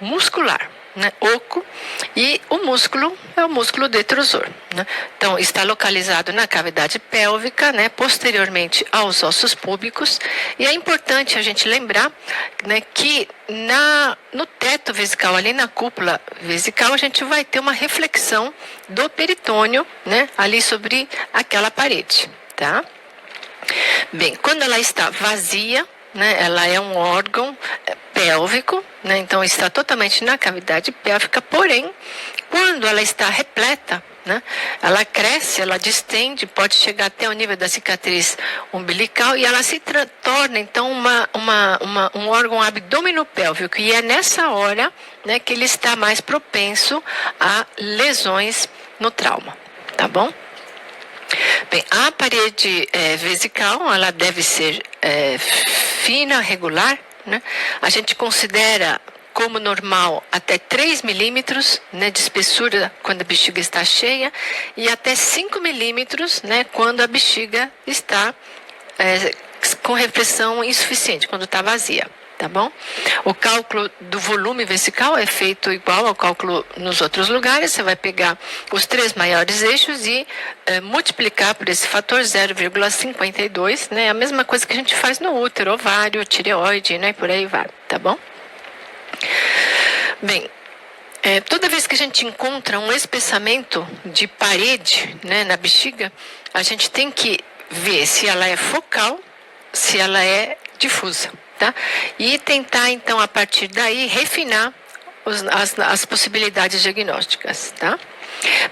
muscular, né, oco, e o músculo é o músculo detrusor, né? Então está localizado na cavidade pélvica, né, posteriormente aos ossos púbicos, e é importante a gente lembrar, né, que no teto vesical, ali na cúpula vesical, a gente vai ter uma reflexão do peritônio, né, ali sobre aquela parede, tá? Bem, quando ela está vazia, né, ela é um órgão pélvico, né, então está totalmente na cavidade pélvica, porém, quando ela está repleta, né, ela cresce, ela distende, pode chegar até o nível da cicatriz umbilical e ela se torna, então, um órgão abdominopélvico. E é nessa hora, né, que ele está mais propenso a lesões no trauma, tá bom? Bem, a parede vesical, ela deve ser fina, regular, né? A gente considera como normal até 3 milímetros, né, de espessura quando a bexiga está cheia e até 5 milímetros, né, quando a bexiga está com repressão insuficiente, quando está vazia. Tá bom? O cálculo do volume vesical é feito igual ao cálculo nos outros lugares. Você vai pegar os 3 maiores eixos e multiplicar por esse fator 0,52, né? A mesma coisa que a gente faz no útero, ovário, tireoide, né? Por aí vai, tá bom? Bem, toda vez que a gente encontra um espessamento de parede, né, na bexiga, a gente tem que ver se ela é focal, se ela é difusa. Tá? E tentar, então, a partir daí, refinar as possibilidades diagnósticas. Tá?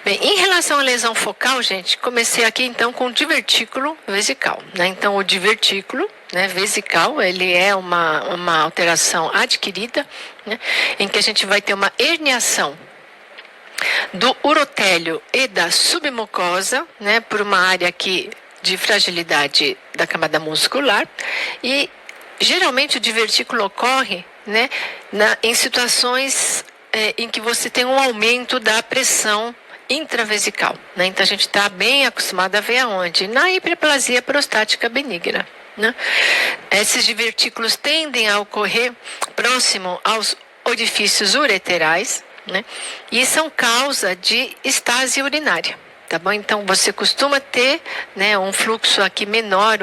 Bem, em relação à lesão focal, gente, comecei aqui, então, com o divertículo vesical. Né? Então, o divertículo, né, vesical, ele é uma alteração adquirida, né, em que a gente vai ter uma herniação do urotélio e da submucosa, né, por uma área aqui de fragilidade da camada muscular, e geralmente o divertículo ocorre, né, em situações em que você tem um aumento da pressão intravesical. Né? Então a gente está bem acostumado a ver aonde? Na hiperplasia prostática benigna. Né? Esses divertículos tendem a ocorrer próximo aos orifícios ureterais, né? E são causa de estase urinária. Tá bom? Então você costuma ter, né, um fluxo aqui menor,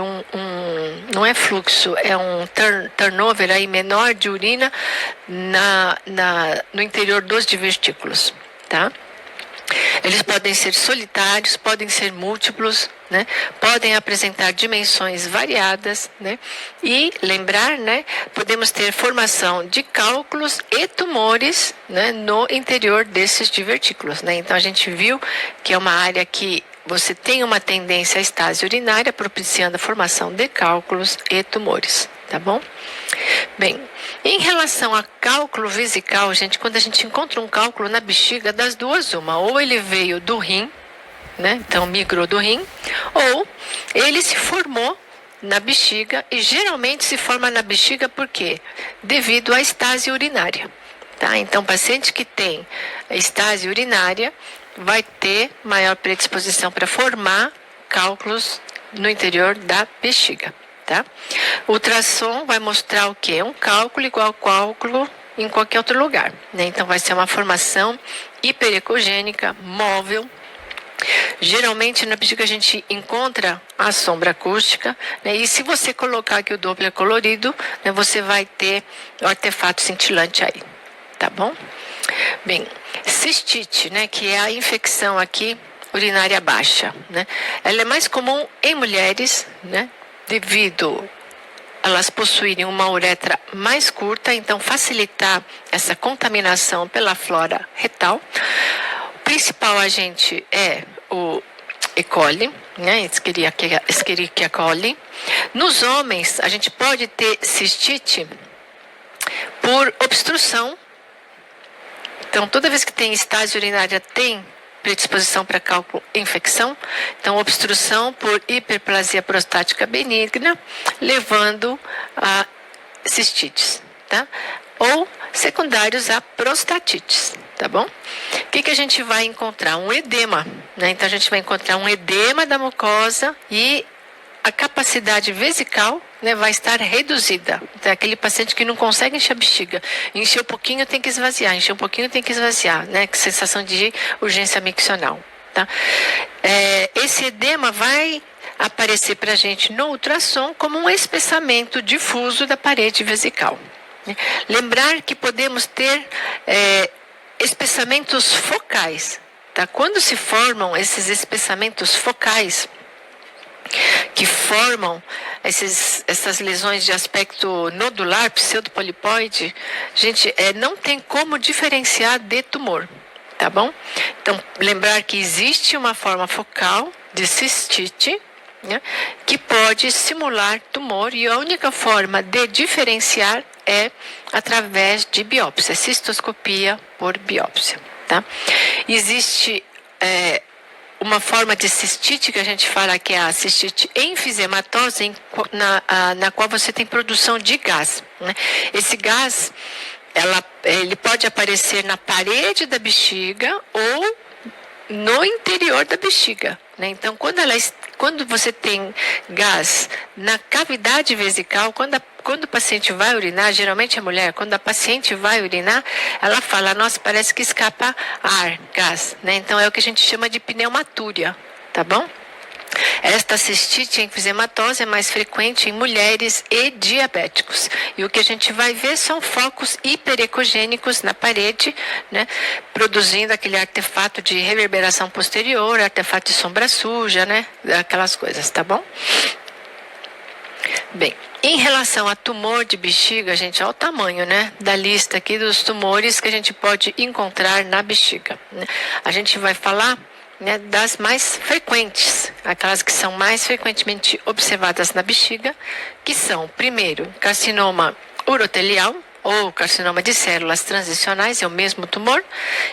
não é fluxo, é um turnover aí menor de urina no interior dos divertículos, tá? Eles podem ser solitários, podem ser múltiplos, né? Podem apresentar dimensões variadas, né? E lembrar, né? Podemos ter formação de cálculos e tumores, né? No interior desses divertículos, né? Então a gente viu que é uma área que você tem uma tendência à estase urinária, propiciando a formação de cálculos e tumores, tá bom? Bem, em relação a cálculo vesical, gente, quando a gente encontra um cálculo na bexiga, das duas uma, ou ele veio do rim, né? Então migrou do rim, ou ele se formou na bexiga, e geralmente se forma na bexiga por quê? Devido à estase urinária, tá? Então paciente que tem estase urinária vai ter maior predisposição para formar cálculos no interior da bexiga. Tá? O ultrassom vai mostrar o quê? Um cálculo igual cálculo em qualquer outro lugar. Né? Então vai ser uma formação hiperecogênica, móvel. Geralmente na bexiga a gente encontra a sombra acústica, né? E se você colocar aqui o Doppler colorido, né, você vai ter o artefato cintilante aí. Tá bom? Bem, cistite, né, que é a infecção aqui urinária baixa, né? Ela é mais comum em mulheres, né? Devido elas possuírem uma uretra mais curta, então facilitar essa contaminação pela flora retal. O principal agente é o E. coli, né? Escherichia coli. Nos homens, a gente pode ter cistite por obstrução. Então, toda vez que tem estase urinária, tem predisposição para cálculo e infecção. Então, obstrução por hiperplasia prostática benigna, levando a cistites, tá? Ou secundários a prostatites, tá bom? O que a gente vai encontrar? Um edema, né? Então, a gente vai encontrar um edema da mucosa e a capacidade vesical, né, vai estar reduzida. Então, aquele paciente que não consegue encher a bexiga, encher um pouquinho tem que esvaziar, encher um pouquinho tem que esvaziar, né, que sensação de urgência miccional. Tá? Esse edema vai aparecer para a gente no ultrassom como um espessamento difuso da parede vesical. Lembrar que podemos ter espessamentos focais. Tá? Quando se formam esses espessamentos focais, que formam essas lesões de aspecto nodular, pseudopolipoide, gente, não tem como diferenciar de tumor, tá bom? Então, lembrar que existe uma forma focal de cistite, né, que pode simular tumor, e a única forma de diferenciar é através de biópsia, cistoscopia por biópsia, tá? Existe uma forma de cistite que a gente fala que é a cistite enfisematose, na qual você tem produção de gás, né? Esse gás, ele pode aparecer na parede da bexiga ou no interior da bexiga, né? Então, quando você tem gás na cavidade vesical, quando o paciente vai urinar, geralmente a mulher, quando a paciente vai urinar, ela fala, nossa, parece que escapa ar, gás, né? Então, é o que a gente chama de pneumatúria, tá bom? Esta cistite enfisematose é mais frequente em mulheres e diabéticos. E o que a gente vai ver são focos hiperecogênicos na parede, né, produzindo aquele artefato de reverberação posterior, artefato de sombra suja, né, aquelas coisas, tá bom? Bem, em relação a tumor de bexiga, gente, olha o tamanho, né, da lista aqui dos tumores que a gente pode encontrar na bexiga, né? A gente vai falar, né, das mais frequentes, aquelas que são mais frequentemente observadas na bexiga, que são, primeiro, carcinoma urotelial, ou carcinoma de células transicionais, é o mesmo tumor,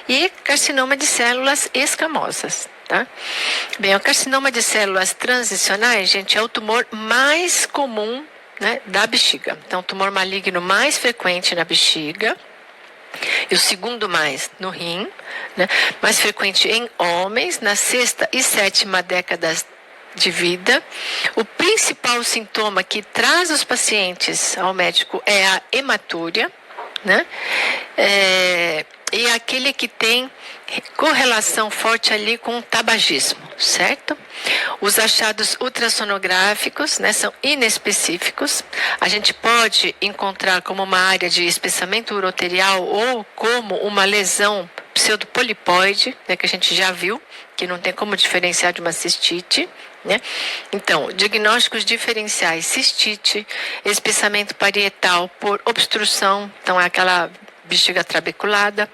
e carcinoma de células escamosas. Tá? Bem, o carcinoma de células transicionais, gente, é o tumor mais comum, né, da bexiga. Então, o tumor maligno mais frequente na bexiga, e o segundo mais no rim, né? Mais frequente em homens, na sexta e sétima décadas de vida. O principal sintoma que traz os pacientes ao médico é a hematúria, né? E aquele que tem correlação forte ali com o tabagismo, certo? Os achados ultrassonográficos, né, são inespecíficos. A gente pode encontrar como uma área de espessamento uroterial ou como uma lesão pseudopolipoide, né, que a gente já viu, que não tem como diferenciar de uma cistite, né? Então, diagnósticos diferenciais: cistite, espessamento parietal por obstrução, então é aquela bexiga trabeculada,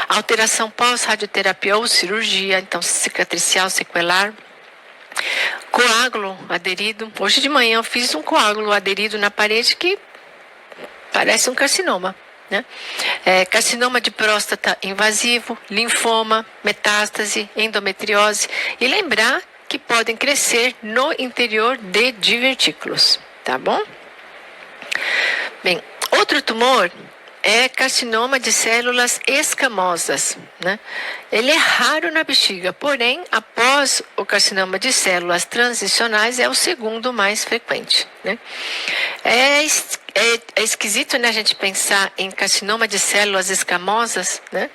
alteração pós-radioterapia ou cirurgia, então cicatricial, sequelar, coágulo aderido. Hoje de manhã eu fiz um coágulo aderido na parede que parece um carcinoma, né? Carcinoma de próstata invasivo, linfoma, metástase, endometriose, e lembrar que podem crescer no interior de divertículos, tá bom? Bem, outro tumor é carcinoma de células escamosas, né? Ele é raro na bexiga, porém, após o carcinoma de células transicionais, é o segundo mais frequente, né? É esquisito, né, a gente pensar em carcinoma de células escamosas, né,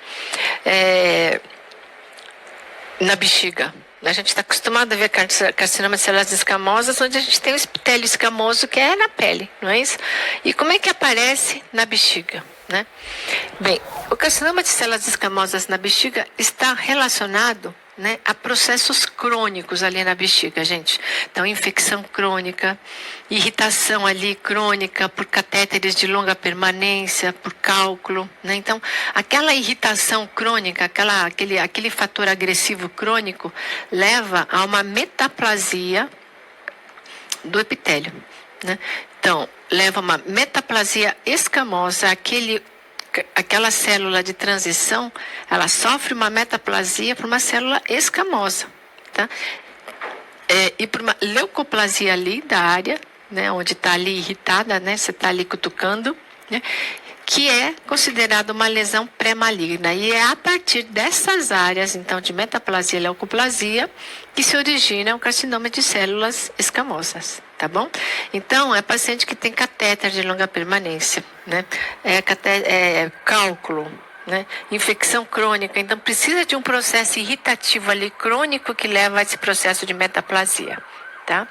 na bexiga. A gente está acostumado a ver carcinoma de células escamosas, onde a gente tem o epitélio escamoso, que é na pele, não é isso? E como é que aparece na bexiga, né? Bem, o carcinoma de células escamosas na bexiga está relacionado, né, a processos crônicos ali na bexiga, gente. Então, infecção crônica, irritação ali crônica por catéteres de longa permanência, por cálculo, né? Então, aquela irritação crônica, aquele fator agressivo crônico leva a uma metaplasia do epitélio, né? Então, leva a uma metaplasia escamosa, aquela célula de transição, ela sofre uma metaplasia por uma célula escamosa, tá? E por uma leucoplasia ali da área, né, onde está ali irritada, né, você está ali cutucando, né, que é considerada uma lesão pré-maligna. E é a partir dessas áreas, então, de metaplasia e leucoplasia, que se origina o carcinoma de células escamosas, tá bom? Então, é paciente que tem catéter de longa permanência, né? Cálculo, né? Infecção crônica, então precisa de um processo irritativo ali crônico que leva a esse processo de metaplasia. Tá?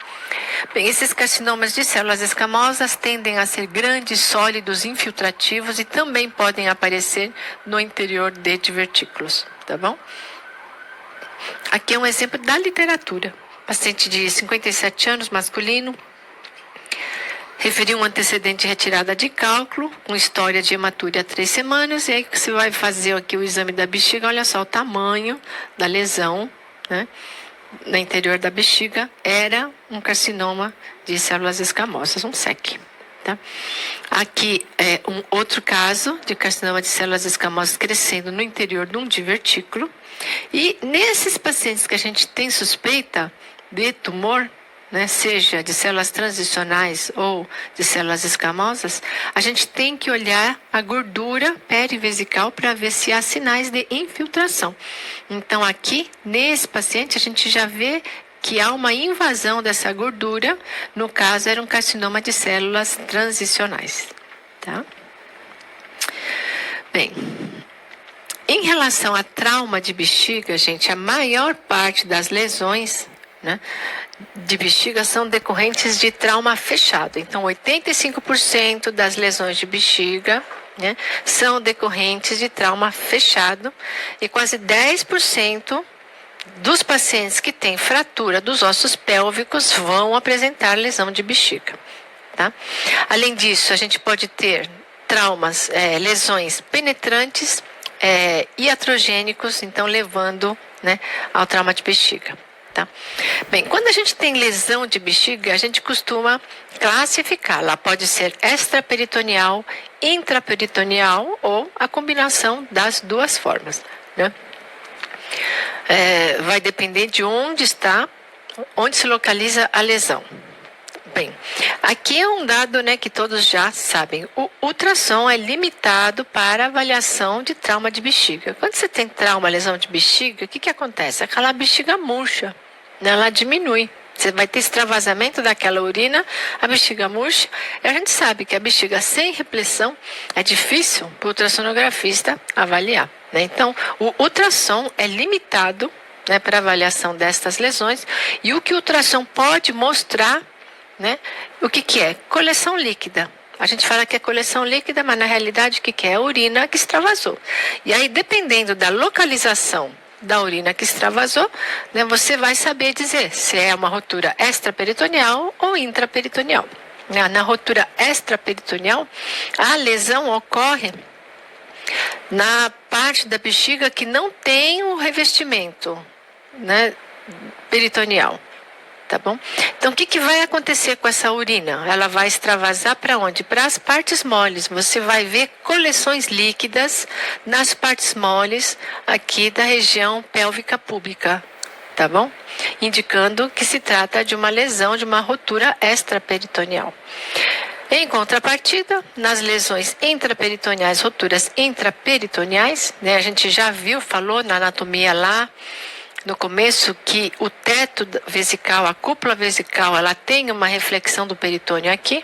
Bem, esses carcinomas de células escamosas tendem a ser grandes, sólidos, infiltrativos e também podem aparecer no interior de divertículos, tá bom? Aqui é um exemplo da literatura. Paciente de 57 anos, masculino, referiu um antecedente de retirada de cálculo, com história de hematúria há 3 semanas, e aí você vai fazer aqui o exame da bexiga, olha só o tamanho da lesão, né? No interior da bexiga, era um carcinoma de células escamosas, um SEC. Tá? Aqui é um outro caso de carcinoma de células escamosas crescendo no interior de um divertículo. E nesses pacientes que a gente tem suspeita de tumor, né, seja de células transicionais ou de células escamosas, a gente tem que olhar a gordura perivesical para ver se há sinais de infiltração. Então, aqui, nesse paciente, a gente já vê que há uma invasão dessa gordura, no caso, era um carcinoma de células transicionais. Tá? Bem, em relação a trauma de bexiga, gente, a maior parte das lesões, né, de bexiga são decorrentes de trauma fechado. Então, 85% das lesões de bexiga, né, são decorrentes de trauma fechado e quase 10% dos pacientes que têm fratura dos ossos pélvicos vão apresentar lesão de bexiga. Tá? Além disso, a gente pode ter traumas, lesões penetrantes, iatrogênicos, então levando, né, ao trauma de bexiga. Tá? Bem, quando a gente tem lesão de bexiga, a gente costuma classificar. Ela pode ser extraperitoneal, intraperitoneal ou a combinação das duas formas. Né? Vai depender de onde se localiza a lesão. Bem, aqui é um dado, né, que todos já sabem. O ultrassom é limitado para avaliação de trauma de bexiga. Quando você tem trauma, lesão de bexiga, o que acontece? Aquela bexiga murcha, né, ela diminui. Você vai ter extravasamento daquela urina, a bexiga murcha. E a gente sabe que a bexiga sem repressão é difícil para o ultrassonografista avaliar. Né? Então, o ultrassom é limitado, né, para avaliação destas lesões. E o que o ultrassom pode mostrar, né? O que é? Coleção líquida. A gente fala que é coleção líquida, mas na realidade o que é? A urina que extravasou. E aí, dependendo da localização da urina que extravasou, né, você vai saber dizer se é uma rotura extraperitoneal ou intraperitoneal. Na rotura extraperitoneal, a lesão ocorre na parte da bexiga que não tem o revestimento, né, peritoneal. Tá bom? Então, o que vai acontecer com essa urina? Ela vai extravasar para onde? Para as partes moles. Você vai ver coleções líquidas nas partes moles aqui da região pélvica pública. Tá bom? Indicando que se trata de uma lesão, de uma rotura extraperitoneal. Em contrapartida, nas lesões intraperitoneais, roturas intraperitoneais, né, a gente já falou na anatomia lá, no começo, que o teto vesical, a cúpula vesical, ela tem uma reflexão do peritônio aqui.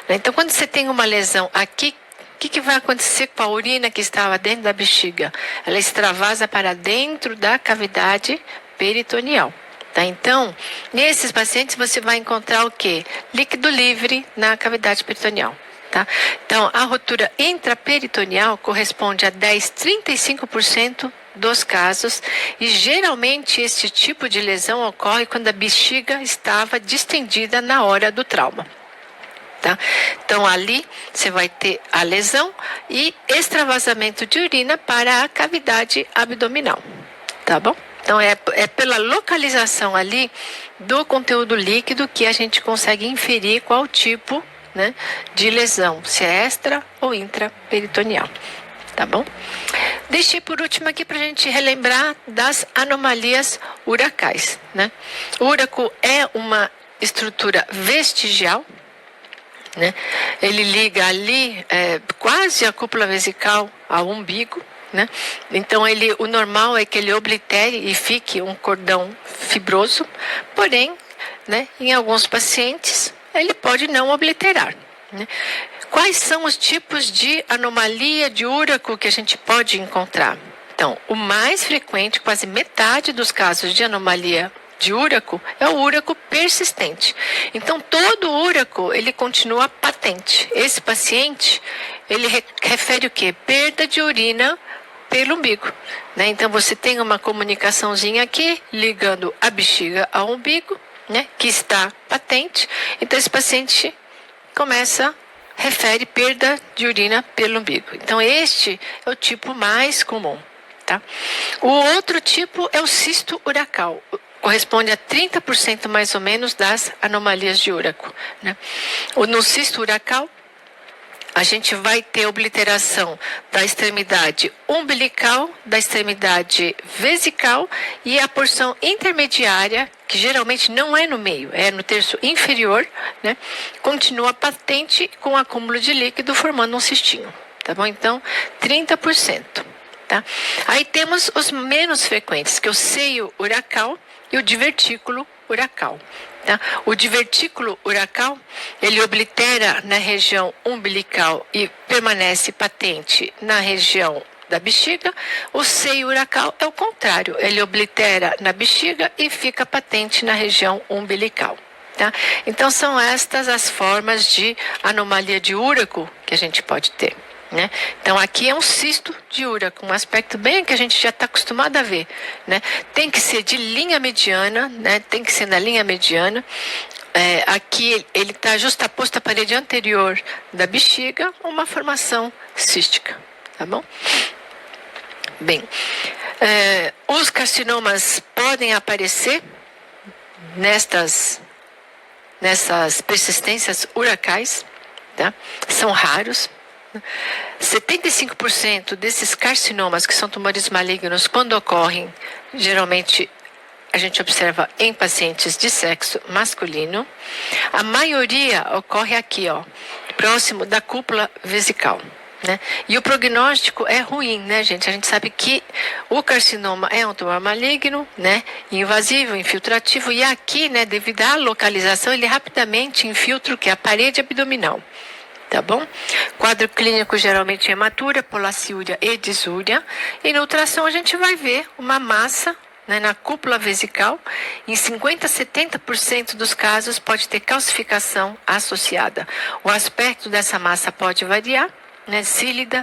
Né? Então, quando você tem uma lesão aqui, o que vai acontecer com a urina que estava dentro da bexiga? Ela extravasa para dentro da cavidade peritoneal. Tá? Então, nesses pacientes você vai encontrar o quê? Líquido livre na cavidade peritoneal. Tá? Então, a rotura intraperitoneal corresponde a 35% dos casos e geralmente esse tipo de lesão ocorre quando a bexiga estava distendida na hora do trauma. Tá? Então, ali você vai ter a lesão e extravasamento de urina para a cavidade abdominal. Tá bom? Então, é pela localização ali do conteúdo líquido que a gente consegue inferir qual tipo, né, de lesão, se é extra ou intraperitoneal. Tá bom? Deixei por último aqui para a gente relembrar das anomalias uracais. Né? O úraco é uma estrutura vestigial, né? Ele liga ali quase a cúpula vesical ao umbigo, né? Então o normal é que ele oblitere e fique um cordão fibroso, porém, né, em alguns pacientes ele pode não obliterar, né? Quais são os tipos de anomalia de úraco que a gente pode encontrar? Então, o mais frequente, quase metade dos casos de anomalia de úraco é o úraco persistente. Então, todo úraco, ele continua patente. Esse paciente, ele refere o quê? Perda de urina pelo umbigo, né? Então, você tem uma comunicaçãozinha aqui, ligando a bexiga ao umbigo, né? Que está patente. Então, esse paciente refere perda de urina pelo umbigo. Então, este é o tipo mais comum, tá? O outro tipo é o cisto uracal. Corresponde a 30% mais ou menos das anomalias de úraco, né? No cisto uracal, a gente vai ter obliteração da extremidade umbilical, da extremidade vesical e a porção intermediária, que geralmente não é no meio, é no terço inferior, né? Continua patente com acúmulo de líquido formando um cistinho, tá bom? Então, 30%, tá? Aí temos os menos frequentes, que é o seio uracal e o divertículo uracal. Tá? O divertículo uracal, ele oblitera na região umbilical e permanece patente na região da bexiga. O seio uracal é o contrário, ele oblitera na bexiga e fica patente na região umbilical. Tá? Então, são estas as formas de anomalia de úraco que a gente pode ter, né? Então, aqui é um cisto de úraco, um aspecto bem que a gente já está acostumado a ver, né? Tem que ser de linha mediana, né? Tem que ser na linha mediana. Aqui ele está justaposto à parede anterior da bexiga, uma formação cística, tá bom? Bem, os carcinomas podem aparecer nessas persistências uracais, tá? São raros. 75% desses carcinomas, que são tumores malignos, quando ocorrem, geralmente a gente observa em pacientes de sexo masculino. A maioria ocorre aqui, ó, próximo da cúpula vesical, né? E o prognóstico é ruim, né, gente? A gente sabe que o carcinoma é um tumor maligno, né? Invasivo, infiltrativo, e aqui, né, devido à localização, ele rapidamente infiltra o que? A parede abdominal. Tá bom? Quadro clínico geralmente hematura, polaciúria e disúria. E na ultrassom a gente vai ver uma massa, né, na cúpula vesical. Em 50% a 70% dos casos pode ter calcificação associada. O aspecto dessa massa pode variar, né, cílida,